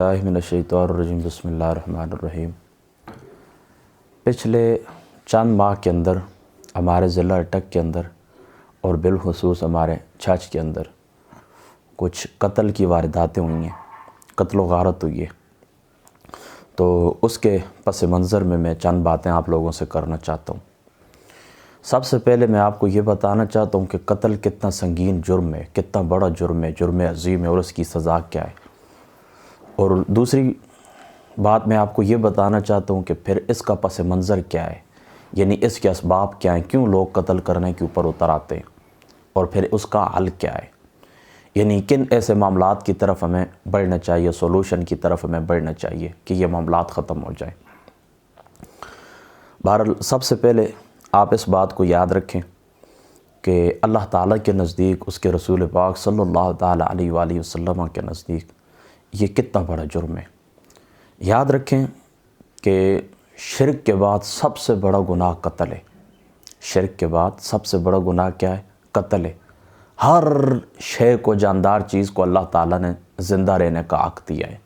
اللہ من الشیطان الرجیم بسم اللہ الرحمن الرحیم۔ پچھلے چند ماہ کے اندر ہمارے ضلع اٹک کے اندر اور بالخصوص ہمارے چھچ کے اندر کچھ قتل کی وارداتیں ہوئی ہیں، قتل و غارت ہوئی ہے۔ تو اس کے پس منظر میں چند باتیں آپ لوگوں سے کرنا چاہتا ہوں۔ سب سے پہلے میں آپ کو یہ بتانا چاہتا ہوں کہ قتل کتنا سنگین جرم ہے، کتنا بڑا جرم ہے، جرم عظیم ہے، اور اس کی سزا کیا ہے۔ اور دوسری بات میں آپ کو یہ بتانا چاہتا ہوں کہ پھر اس کا پس منظر کیا ہے، یعنی اس کے اسباب کیا ہیں، کیوں لوگ قتل کرنے کے اوپر اتر آتے ہیں، اور پھر اس کا حل کیا ہے، یعنی کن ایسے معاملات کی طرف ہمیں بڑھنا چاہیے، سولوشن کی طرف ہمیں بڑھنا چاہیے کہ یہ معاملات ختم ہو جائیں۔ بہرحال سب سے پہلے آپ اس بات کو یاد رکھیں کہ اللہ تعالیٰ کے نزدیک، اس کے رسول پاک صلی اللہ تعالیٰ علیہ وآلہ وسلم کے نزدیک یہ کتنا بڑا جرم ہے۔ یاد رکھیں کہ شرک کے بعد سب سے بڑا گناہ قتل ہے۔ شرک کے بعد سب سے بڑا گناہ کیا ہے؟ قتل ہے۔ ہر شے کو، جاندار چیز کو اللہ تعالیٰ نے زندہ رہنے کا حق دیا ہے۔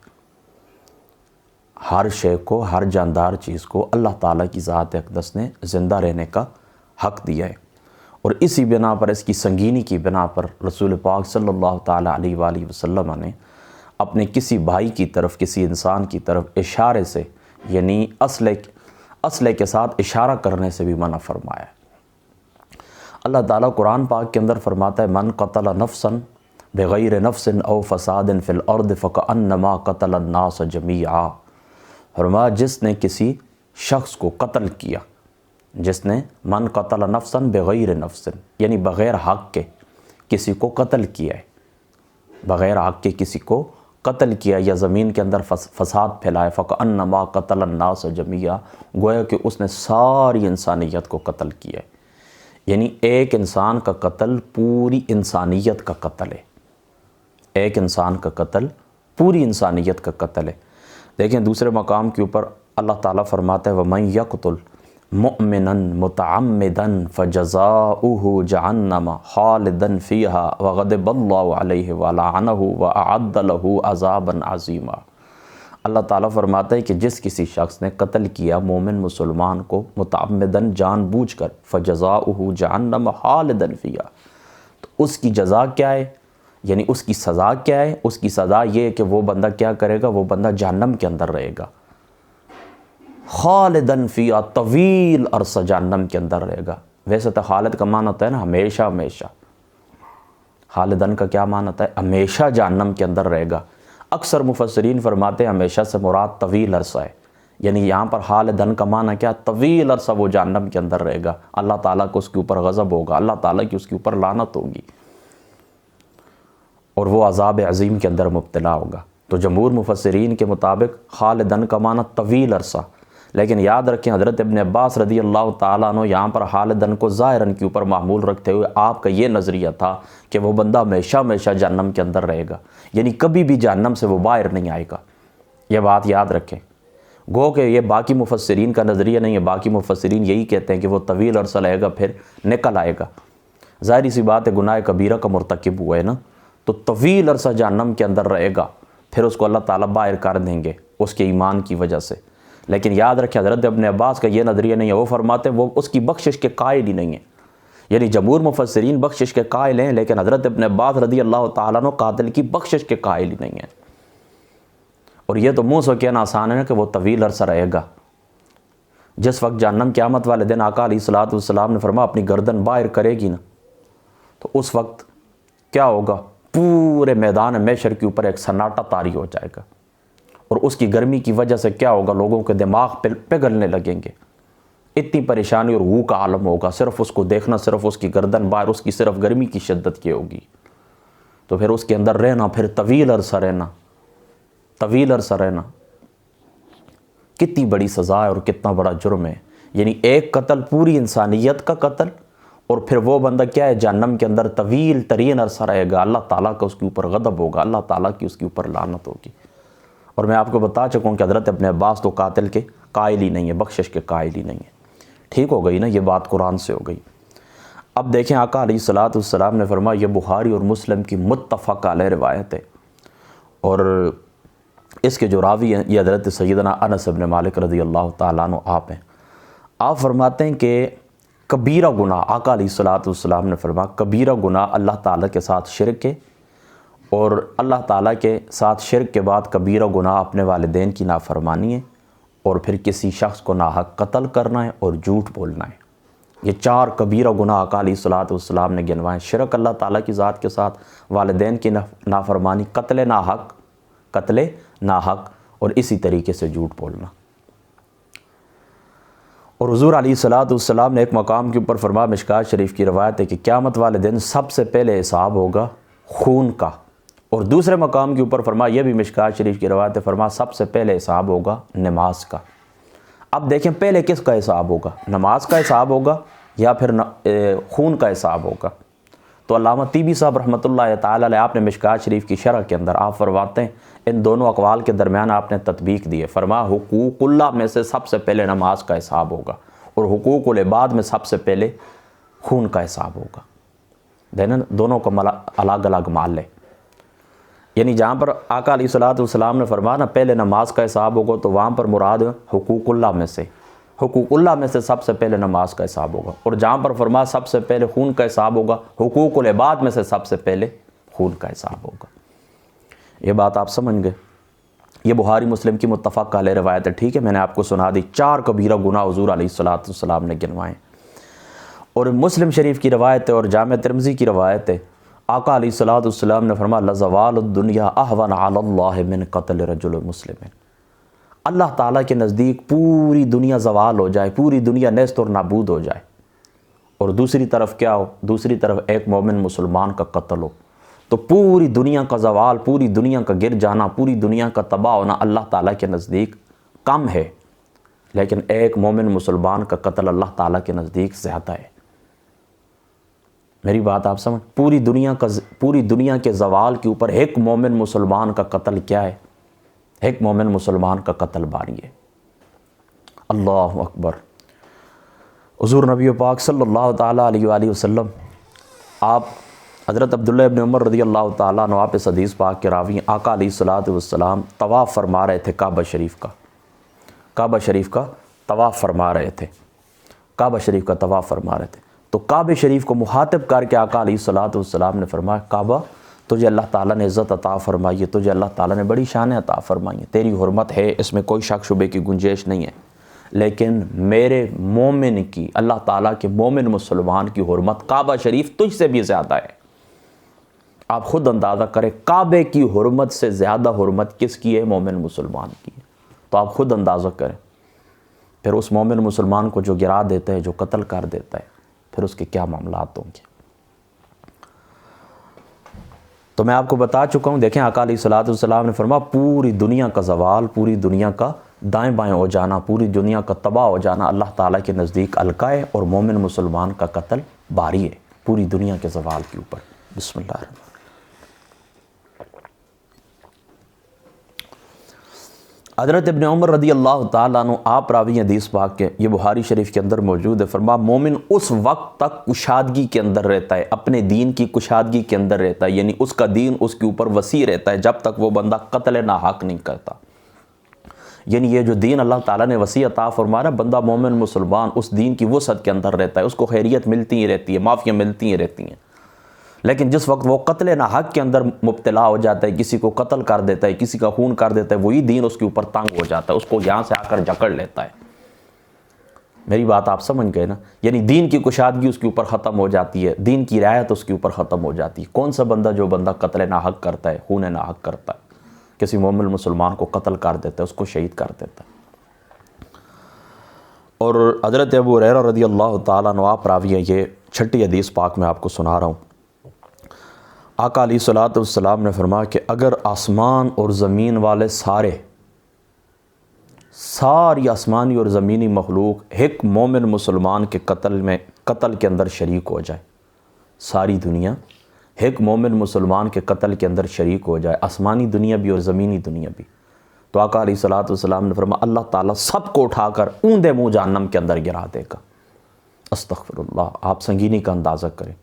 ہر شے کو، ہر جاندار چیز کو اللہ تعالیٰ کی ذات اقدس نے زندہ رہنے کا حق دیا ہے، اور اسی بنا پر، اس کی سنگینی کی بنا پر رسول پاک صلی اللہ تعالیٰ علیہ وآلہ وسلم نے اپنے کسی بھائی کی طرف، کسی انسان کی طرف اشارے سے، یعنی اسلحے کے ساتھ اشارہ کرنے سے بھی منع فرمایا ہے۔ اللہ تعالیٰ قرآن پاک کے اندر فرماتا ہے من قتل نفسا بغیر نفس او فساد فی الارض فکأنما قتل الناس جمیعا۔ فرمایا جس نے کسی شخص کو قتل کیا، جس نے من قتل نفسا بغیر نفس، یعنی بغیر حق کے کسی کو قتل کیا ہے، بغیر حق کے کسی کو قتل کیا یا زمین کے اندر فساد پھیلائے، فکأنما قتل الناس جمیعا، گویا کہ اس نے ساری انسانیت کو قتل کیا ہے۔ یعنی ایک انسان کا قتل پوری انسانیت کا قتل ہے، ایک انسان کا قتل پوری انسانیت کا قتل ہے۔ دیکھیں دوسرے مقام کے اوپر اللہ تعالیٰ فرماتا ہے وَمَن يَقْتُلْ مُؤْمِنًا مُتَعَمِّدًا فَجَزَاؤُهُ جَهَنَّمَ خَالِدًا فِيهَا وَغَضِبَ اللَّهُ عَلَيْهِ وَلَعَنَهُ وَأَعَدَّ لَهُ عَذَابًا عَظِيمًا۔ اللہ تعالیٰ فرماتا ہے کہ جس کسی شخص نے قتل کیا مومن مسلمان کو متعمدًا، جان بوجھ کر، فَجَزَاؤُهُ جَهَنَّمَ خَالِدًا فِيهَا، تو اس کی جزا کیا ہے، یعنی اس کی سزا کیا ہے؟ اس کی سزا یہ ہے کہ وہ بندہ کیا کرے گا؟ وہ بندہ جہنم کے اندر رہے گا، خالدن فیہا، طویل عرصہ جہنم کے اندر رہے گا۔ ویسے تو خالد کا معنی ہوتا ہے نا ہمیشہ ہمیشہ، خالدن کا کیا معنی ہوتا ہے؟ ہمیشہ جہنم کے اندر رہے گا۔ اکثر مفسرین فرماتے ہیں ہمیشہ سے مراد طویل عرصہ ہے، یعنی یہاں پر خالدن کا معنی کیا؟ طویل عرصہ وہ جہنم کے اندر رہے گا، اللہ تعالیٰ کو اس کے اوپر غضب ہوگا، اللہ تعالیٰ کی اس کے اوپر لعنت ہوگی، اور وہ عذاب عظیم کے اندر مبتلا ہوگا۔ تو جمہور مفسرین کے مطابق خالدن کا معنی طویل عرصہ، لیکن یاد رکھیں حضرت ابن عباس رضی اللہ تعالیٰ عنہ یہاں پر خالدن کو ظاہراً کے اوپر معمول رکھتے ہوئے آپ کا یہ نظریہ تھا کہ وہ بندہ ہمیشہ ہمیشہ جہنم کے اندر رہے گا، یعنی کبھی بھی جہنم سے وہ باہر نہیں آئے گا۔ یہ بات یاد رکھیں، گو کہ یہ باقی مفسرین کا نظریہ نہیں ہے، باقی مفسرین یہی کہتے ہیں کہ وہ طویل عرصہ رہے گا پھر نکل آئے گا۔ ظاہری سی بات ہے گناہ کبیرہ کا مرتکب ہوا ہے نا، تو طویل عرصہ جہنم کے اندر رہے گا، پھر اس کو اللہ تعالیٰ باہر کر دیں گے اس کے ایمان کی وجہ سے۔ لیکن یاد رکھیں حضرت ابن عباس کا یہ نظریہ نہیں ہے، وہ فرماتے ہیں وہ اس کی بخشش کے قائل ہی نہیں ہیں، یعنی جمہور مفسرین بخشش کے قائل ہیں، لیکن حضرت ابن عباس رضی اللہ تعالیٰ عنہ قاتل کی بخشش کے قائل ہی نہیں ہیں۔ اور یہ تو منہ سے کہنا آسان ہے کہ وہ طویل عرصہ رہے گا۔ جس وقت جہنم قیامت والے دن آقا علیہ الصلوۃ والسلام نے فرمایا اپنی گردن باہر کرے گی نا، تو اس وقت کیا ہوگا؟ پورے میدان محشر کے اوپر ایک سناٹا طاری ہو جائے گا، اور اس کی گرمی کی وجہ سے کیا ہوگا؟ لوگوں کے دماغ پگھلنے لگیں گے، اتنی پریشانی اور وہ کا عالم ہوگا، صرف اس کو دیکھنا، صرف اس کی گردن باہر، اس کی صرف گرمی کی شدت کی ہوگی، تو پھر اس کے اندر رہنا، پھر طویل عرصہ رہنا، طویل عرصہ رہنا، کتنی بڑی سزا ہے اور کتنا بڑا جرم ہے۔ یعنی ایک قتل پوری انسانیت کا قتل، اور پھر وہ بندہ کیا ہے؟ جہنم کے اندر طویل ترین عرصہ رہے گا، اللہ تعالیٰ کا اس کے اوپر غضب ہوگا، اللہ تعالیٰ کی اس کے اوپر لعنت ہوگی۔ اور میں آپ کو بتا چکا ہوں کہ حضرت ابن عباس تو قاتل کے قائل ہی نہیں ہے، بخشش کے قائل ہی نہیں ہے۔ ٹھیک ہو گئی نا، یہ بات قرآن سے ہو گئی۔ اب دیکھیں آقا علیہ الصلوۃ والسلام نے فرمایا، یہ بخاری اور مسلم کی متفق علیہ روایت ہے، اور اس کے جو راوی ہیں یہ حضرت سیدنا انس بن مالک رضی اللہ تعالیٰ عنہ آپ ہیں۔ آپ فرماتے ہیں کہ کبیرہ گناہ، آقا علیہ الصلوۃ والسلام نے فرمایا کبیرہ گناہ اللہ تعالیٰ کے ساتھ شرک ہے، اور اللہ تعالیٰ کے ساتھ شرک کے بعد کبیرہ گناہ اپنے والدین کی نافرمانی ہے، اور پھر کسی شخص کو ناحق قتل کرنا ہے اور جھوٹ بولنا ہے۔ یہ 4 کبیرہ گناہ آقا علیہ الصلوۃ والسلام نے گنوائے: شرک اللہ تعالیٰ کی ذات کے ساتھ، والدین کی نافرمانی، قتل ناحق اور اسی طریقے سے جھوٹ بولنا۔ اور حضور علیہ الصلوۃ والسلام نے ایک مقام کے اوپر فرمایا، مشکوٰۃ شریف کی روایت ہے کہ قیامت والے دن سب سے پہلے حساب ہوگا خون کا، اور دوسرے مقام کے اوپر فرمایا، یہ بھی مشکوٰۃ شریف کی روایت ہے، فرمایا سب سے پہلے حساب ہوگا نماز کا۔ اب دیکھیں پہلے کس کا حساب ہوگا، نماز کا حساب ہوگا یا پھر خون کا حساب ہوگا؟ تو علامہ طیبی صاحب رحمۃ اللہ تعالی علیہ آپ نے مشکوٰۃ شریف کی شرح کے اندر آپ فرماتے ہیں ان دونوں اقوال کے درمیان آپ نے تطبیق دی ہے۔ فرمایا حقوق اللہ میں سے سب سے پہلے نماز کا حساب ہوگا، اور حقوق العباد میں سب سے پہلے خون کا حساب ہوگا۔ دینا دونوں کو الگ الگ مان لے، یعنی جہاں پر آقا علیہ الصلوۃ والسلام نے فرمایا نا پہلے نماز کا حساب ہوگا، تو وہاں پر مراد حقوق اللہ میں سے سب سے پہلے نماز کا حساب ہوگا، اور جہاں پر فرمایا سب سے پہلے خون کا حساب ہوگا، حقوق العباد میں سے سب سے پہلے خون کا حساب ہوگا۔ یہ بات آپ سمجھ گئے؟ یہ بخاری مسلم کی متفق علیہ روایت ہے، ٹھیک ہے، میں نے آپ کو سنا دی۔ 4 کبیرہ گناہ حضور علیہ الصلوۃ والسلام نے گنوائے، اور مسلم شریف کی روایت ہے اور جامع ترمذی کی روایت ہے، آقا علیہ الصلوۃ والسلام نے فرمایا لزوال الدنیا اہون علی اللہ من قتل رجل مسلم۔ اللہ تعالیٰ کے نزدیک پوری دنیا زوال ہو جائے، پوری دنیا نیست اور نابود ہو جائے، اور دوسری طرف کیا ہو، دوسری طرف ایک مومن مسلمان کا قتل ہو، تو پوری دنیا کا زوال، پوری دنیا کا گر جانا، پوری دنیا کا تباہ ہونا اللہ تعالیٰ کے نزدیک کم ہے، لیکن ایک مومن مسلمان کا قتل اللہ تعالیٰ کے نزدیک زیادہ ہے۔ میری بات آپ سمجھ؟ پوری دنیا کے زوال کے اوپر ایک مومن مسلمان کا قتل کیا ہے؟ ایک مومن مسلمان کا قتل باری ہے۔ اللہ اکبر۔ حضور نبی پاک صلی اللہ تعالیٰ علیہ وآلہ وسلم، آپ حضرت عبداللہ ابن عمر رضی اللہ تعالیٰ عنہ آپ اس حدیث پاک کے راوی، آقا علیہ الصلوۃ والسلام طواف فرما رہے تھے کعبہ شریف کا طواف فرما رہے تھے، تو کعبہ شریف کو مخاطب کر کے آقا علیہ الصلوۃ والسلام نے فرمایا کعبہ تجھے اللہ تعالیٰ نے عزت عطا فرمائی ہے، تجھے اللہ تعالیٰ نے بڑی شان عطا فرمائی ہے، تیری حرمت ہے، اس میں کوئی شک شبے کی گنجائش نہیں ہے، لیکن میرے مومن کی، اللہ تعالیٰ کے مومن مسلمان کی حرمت کعبہ شریف تجھ سے بھی زیادہ ہے۔ آپ خود اندازہ کریں کعبے کی حرمت سے زیادہ حرمت کس کی ہے؟ مومن مسلمان کی ہے۔ تو آپ خود اندازہ کریں پھر اس مومن مسلمان کو جو گرا دیتا ہے، جو قتل کر دیتا ہے، پھر اس کے کیا معاملات ہوں گے۔ تو میں آپ کو بتا چکا ہوں، دیکھیں آقا علیہ الصلوۃ والسلام نے فرمایا پوری دنیا کا زوال، پوری دنیا کا دائیں بائیں ہو جانا، پوری دنیا کا تباہ ہو جانا اللہ تعالیٰ کے نزدیک القا ہے، اور مومن مسلمان کا قتل باری ہے پوری دنیا کے زوال کے اوپر۔ بسم اللہ الرحمن الرحیم۔ حضرت ابن عمر رضی اللہ تعالیٰ عنہ آپ راوی حدیث پاک کے، یہ بخاری شریف کے اندر موجود ہے، فرمایا مومن اس وقت تک کشادگی کے اندر رہتا ہے، اپنے دین کی کشادگی کے اندر رہتا ہے، یعنی اس کا دین اس کے اوپر وسیع رہتا ہے جب تک وہ بندہ قتل ناحق نہیں کرتا۔ یعنی یہ جو دین اللہ تعالیٰ نے وسیع عطا فرمایا، بندہ مومن مسلمان اس دین کی وسعت کے اندر رہتا ہے، اس کو خیریت ملتی ہی رہتی ہے، معافیاں ملتی ہی رہتی ہیں، لیکن جس وقت وہ قتل ناحق کے اندر مبتلا ہو جاتا ہے، کسی کو قتل کر دیتا ہے، کسی کا خون کر دیتا ہے، وہی دین اس کے اوپر تنگ ہو جاتا ہے، اس کو یہاں سے آ کر جکڑ لیتا ہے۔ میری بات آپ سمجھ گئے نا؟ یعنی دین کی کشادگی اس کے اوپر ختم ہو جاتی ہے، دین کی رعایت اس کے اوپر ختم ہو جاتی ہے۔ کون سا بندہ جو بندہ قتل ناحق کرتا ہے، خون ناحق کرتا ہے، کسی مومن مسلمان کو قتل کر دیتا ہے، اس کو شہید کر دیتا ہے۔ اور حضرت ابو ہریرہ رضی اللہ تعالیٰ عنہ آپ راوی ہیں، یہ 6 حدیث پاک میں آپ کو سنا رہا ہوں۔ آقا علیہ الصلوۃ والسلام نے فرمایا کہ اگر آسمان اور زمین والے ساری آسمانی اور زمینی مخلوق ایک مومن مسلمان کے قتل کے اندر شریک ہو جائے، ساری دنیا ایک مومن مسلمان کے قتل کے اندر شریک ہو جائے، آسمانی دنیا بھی اور زمینی دنیا بھی، تو آقا علیہ الصلوۃ والسلام نے فرمایا اللہ تعالیٰ سب کو اٹھا کر اوندے منہ جہنم کے اندر گرا دے گا۔ استغفر اللہ۔ آپ سنگینی کا اندازہ کریں۔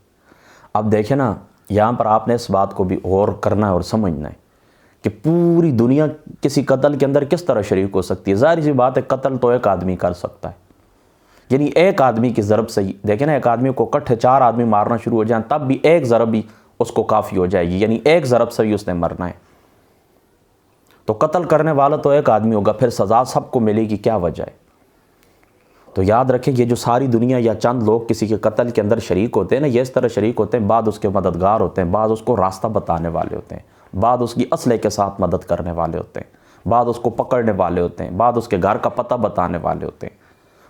اب دیکھیں نا، یہاں پر آپ نے اس بات کو بھی غور کرنا ہے اور سمجھنا ہے کہ پوری دنیا کسی قتل کے اندر کس طرح شریک ہو سکتی ہے؟ ظاہر سی بات ہے قتل تو ایک آدمی کر سکتا ہے، یعنی ایک آدمی کی ضرب سے ہی دیکھیں نا، ایک آدمی کو اکٹھے 4 آدمی مارنا شروع ہو جائیں تب بھی ایک ضرب ہی اس کو کافی ہو جائے گی، یعنی ایک ضرب سے ہی اس نے مرنا ہے۔ تو قتل کرنے والا تو ایک آدمی ہوگا، پھر سزا سب کو ملے گی، کیا وجہ ہے؟ تو یاد رکھیں یہ جو ساری دنیا یا چند لوگ کسی کے قتل کے اندر شریک ہوتے ہیں نا، یہ اس طرح شریک ہوتے ہیں، بعض اس کے مددگار ہوتے ہیں، بعض اس کو راستہ بتانے والے ہوتے ہیں، بعض اس کی اسلحے کے ساتھ مدد کرنے والے ہوتے ہیں، بعض اس کو پکڑنے والے ہوتے ہیں، بعض اس کے گھر کا پتہ بتانے والے ہوتے ہیں،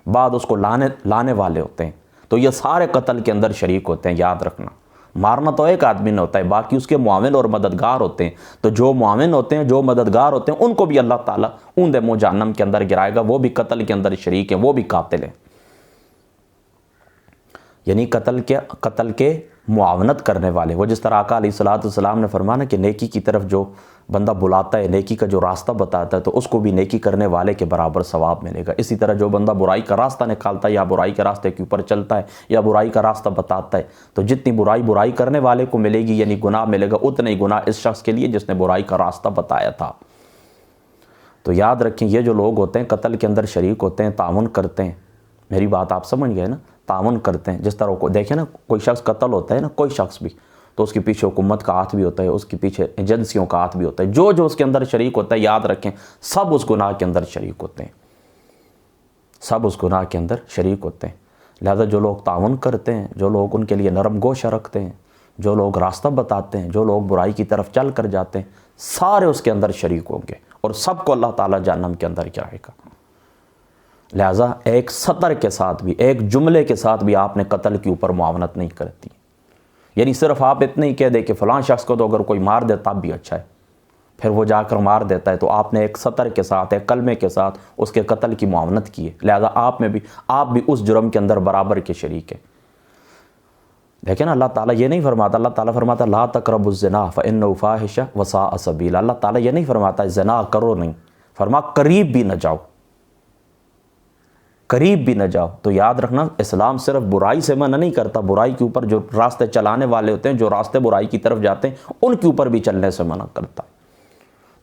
بعض اس کو لانے والے ہوتے ہیں۔ تو یہ سارے قتل کے اندر شریک ہوتے ہیں، یاد رکھنا۔ مارنا تو ایک آدمی نے ہوتا ہے، باقی اس کے معاون اور مددگار ہوتے ہیں۔ تو جو معاون ہوتے ہیں، جو مددگار ہوتے ہیں، ان کو بھی اللہ تعالیٰ اوندے منہ جہنم کے اندر گرائے گا، وہ بھی قتل کے اندر شریک ہیں، وہ بھی قاتل ہیں۔ یعنی قتل کے معاونت کرنے والے، وہ جس طرح آقا علیہ الصلوۃ والسلام نے فرمایا کہ نیکی کی طرف جو بندہ بلاتا ہے، نیکی کا جو راستہ بتاتا ہے، تو اس کو بھی نیکی کرنے والے کے برابر ثواب ملے گا۔ اسی طرح جو بندہ برائی کا راستہ نکالتا ہے یا برائی کے راستے کے اوپر چلتا ہے یا برائی کا راستہ بتاتا ہے، تو جتنی برائی کرنے والے کو ملے گی، یعنی گناہ ملے گا، اتنا ہی گناہ اس شخص کے لیے جس نے برائی کا راستہ بتایا تھا۔ تو یاد رکھیں یہ جو لوگ ہوتے ہیں قتل کے اندر شریک ہوتے ہیں، تعاون کرتے ہیں، میری بات آپ سمجھ گئے نا، تعاون کرتے ہیں۔ جس طرح کو دیکھیں نا، کوئی شخص قتل ہوتا ہے نا، کوئی شخص بھی، تو اس کے پیچھے حکومت کا ہاتھ بھی ہوتا ہے، اس کے پیچھے ایجنسیوں کا ہاتھ بھی ہوتا ہے، جو اس کے اندر شریک ہوتا ہے، یاد رکھیں سب اس گناہ کے اندر شریک ہوتے ہیں، سب اس گناہ کے اندر شریک ہوتے ہیں۔ لہذا جو لوگ تعاون کرتے ہیں، جو لوگ ان کے لیے نرم گوشہ رکھتے ہیں، جو لوگ راستہ بتاتے ہیں، جو لوگ برائی کی طرف چل کر جاتے ہیں، سارے اس کے اندر شریک ہوں گے اور سب کو اللہ تعالیٰ جہنم کے اندر گرائے گا۔ لہٰذا ایک سطر کے ساتھ بھی، ایک جملے کے ساتھ بھی آپ نے قتل کے اوپر معاونت نہیں کرتی، یعنی صرف آپ اتنا ہی کہہ دیں کہ فلاں شخص کو تو اگر کوئی مار دے تب بھی اچھا ہے، پھر وہ جا کر مار دیتا ہے، تو آپ نے ایک سطر کے ساتھ، ایک کلمے کے ساتھ اس کے قتل کی معاونت کی ہے۔ لہذا آپ بھی اس جرم کے اندر برابر کے شریک ہیں۔ دیکھیں نا، اللہ تعالیٰ یہ نہیں فرماتا، اللہ تعالیٰ فرماتا لا تقربوا الزنا فإنه فاحشہ وساء سبیلا۔ اللہ تعالیٰ یہ نہیں فرماتا زنا کرو نہیں، فرما قریب بھی نہ جاؤ، قریب بھی نہ جاؤ۔ تو یاد رکھنا اسلام صرف برائی سے منع نہیں کرتا، برائی کے اوپر جو راستے چلانے والے ہوتے ہیں، جو راستے برائی کی طرف جاتے ہیں، ان کے اوپر بھی چلنے سے منع کرتا ہے۔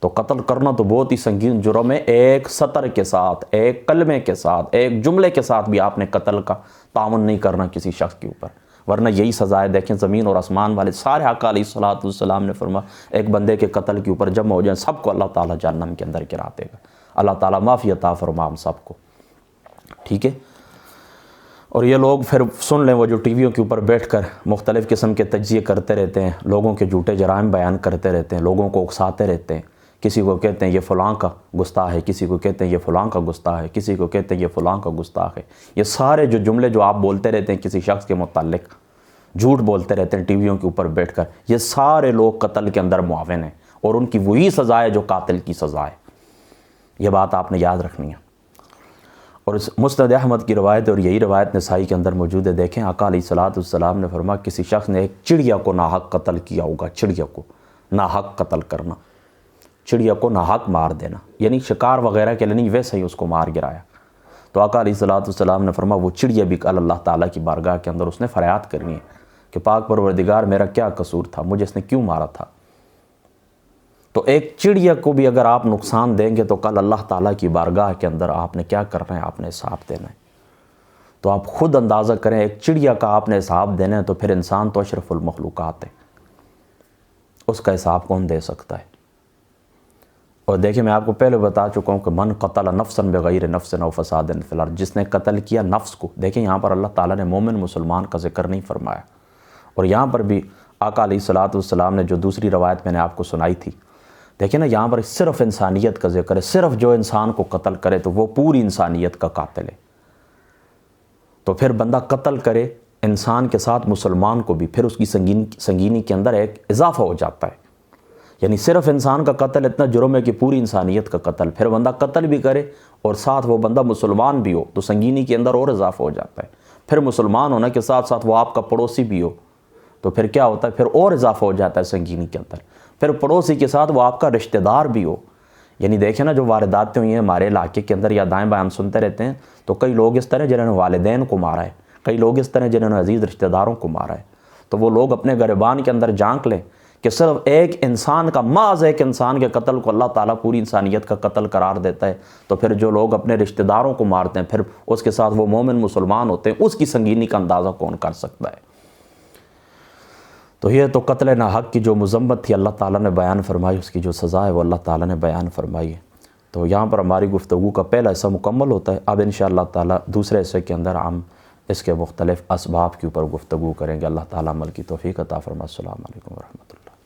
تو قتل کرنا تو بہت ہی سنگین جرم ہے، ایک سطر کے ساتھ، ایک کلمے کے ساتھ، ایک جملے کے ساتھ بھی آپ نے قتل کا تعاون نہیں کرنا کسی شخص کے اوپر، ورنہ یہی سزا ہے۔ دیکھیں زمین اور آسمان والے سارے آقا علیہ الصلوۃ والسلام نے فرمایا ایک بندے کے قتل کے اوپر جمع ہو جائیں، سب کو اللہ تعالیٰ جہنم کے اندر گرا دے گا۔ اللہ تعالیٰ معافی عطا فرما ہم سب کو، ٹھیک ہے۔ اور یہ لوگ پھر سن لیں، وہ جو ٹی ویوں کے اوپر بیٹھ کر مختلف قسم کے تجزیے کرتے رہتے ہیں، لوگوں کے جھوٹے جرائم بیان کرتے رہتے ہیں، لوگوں کو اکساتے رہتے ہیں، کسی کو کہتے ہیں یہ فلاں کا گستاخ ہے، کسی کو کہتے ہیں یہ فلاں کا گستاخ ہے، کسی کو کہتے ہیں یہ فلاں کا گستاخ ہے۔ یہ سارے جو جملے جو آپ بولتے رہتے ہیں کسی شخص کے متعلق، جھوٹ بولتے رہتے ہیں ٹی ویوں کے اوپر بیٹھ کر، یہ سارے لوگ قتل کے اندر معاون ہیں، اور ان کی وہی سزا ہے جو قاتل کی سزا ہے۔ یہ بات آپ نے یاد رکھنی ہے۔ اور اس مسند احمد کی روایت، اور یہی روایت نسائی کے اندر موجود ہے، دیکھیں آقا علیہ الصلوۃ والسلام نے فرمایا کسی شخص نے ایک چڑیا کو ناحق قتل کیا ہوگا، چڑیا کو ناحق قتل کرنا، چڑیا کو ناحق مار دینا، یعنی شکار وغیرہ کے لیے نہیں، ویسے ہی اس کو مار گرایا۔ تو آقا علیہ الصلوۃ والسلام نے فرمایا وہ چڑیا بھی کل اللہ تعالیٰ کی بارگاہ کے اندر اس نے فریاد کرنی ہے کہ پاک پروردگار میرا کیا قصور تھا، مجھے اس نے کیوں مارا تھا۔ تو ایک چڑیا کو بھی اگر آپ نقصان دیں گے تو کل اللہ تعالیٰ کی بارگاہ کے اندر آپ نے کیا کرنا ہے، آپ نے حساب دینا ہے۔ تو آپ خود اندازہ کریں، ایک چڑیا کا آپ نے حساب دینا ہے، تو پھر انسان تو اشرف المخلوقات ہے، اس کا حساب کون دے سکتا ہے؟ اور دیکھیں میں آپ کو پہلے بتا چکا ہوں کہ من قتل نفسا بغیر نفس او فساد فی الارض، جس نے قتل کیا نفس کو، دیکھیں یہاں پر اللہ تعالیٰ نے مومن مسلمان کا ذکر نہیں فرمایا، اور یہاں پر بھی آقا علیہ الصلوۃ والسلام نے جو دوسری روایت میں نے آپ کو سنائی تھی، دیکھیں نا یہاں پر صرف انسانیت کا ذکر ہے، صرف جو انسان کو قتل کرے تو وہ پوری انسانیت کا قاتل ہے۔ تو پھر بندہ قتل کرے انسان کے ساتھ مسلمان کو بھی، پھر اس کی سنگینی کے اندر ایک اضافہ ہو جاتا ہے، یعنی صرف انسان کا قتل اتنا جرم ہے کہ پوری انسانیت کا قتل، پھر بندہ قتل بھی کرے اور ساتھ وہ بندہ مسلمان بھی ہو تو سنگینی کے اندر اور اضافہ ہو جاتا ہے، پھر مسلمان ہونا کے ساتھ ساتھ وہ آپ کا پڑوسی بھی ہو تو پھر کیا ہوتا ہے، پھر اور اضافہ ہو جاتا ہے سنگینی کے اندر، پھر پڑوسی کے ساتھ وہ آپ کا رشتہ دار بھی ہو۔ یعنی دیکھیں نا جو وارداتیں ہوئی ہیں ہمارے علاقے کے اندر یا دائیں بائیں ہم سنتے رہتے ہیں، تو کئی لوگ اس طرح جنہوں نے والدین کو مارا ہے، کئی لوگ اس طرح جنہوں نے عزیز رشتہ داروں کو مارا ہے، تو وہ لوگ اپنے گریبان کے اندر جھانک لیں کہ صرف ایک انسان کا، محض ایک انسان کے قتل کو اللہ تعالیٰ پوری انسانیت کا قتل قرار دیتا ہے، تو پھر جو لوگ اپنے رشتہ داروں کو مارتے ہیں پھر اس کے ساتھ وہ مومن مسلمان ہوتے ہیں، اس کی سنگینی کا اندازہ کون کر سکتا ہے؟ تو یہ تو قتل ناحق کی جو مذمت تھی اللہ تعالیٰ نے بیان فرمائی، اس کی جو سزا ہے وہ اللہ تعالیٰ نے بیان فرمائی ہے۔ تو یہاں پر ہماری گفتگو کا پہلا حصہ مکمل ہوتا ہے۔ اب انشاءاللہ تعالیٰ دوسرے حصے کے اندر ہم اس کے مختلف اسباب کے اوپر گفتگو کریں گے۔ اللہ تعالیٰ عمل کی توفیق عطا فرمائے۔ السلام علیکم ورحمۃ اللہ۔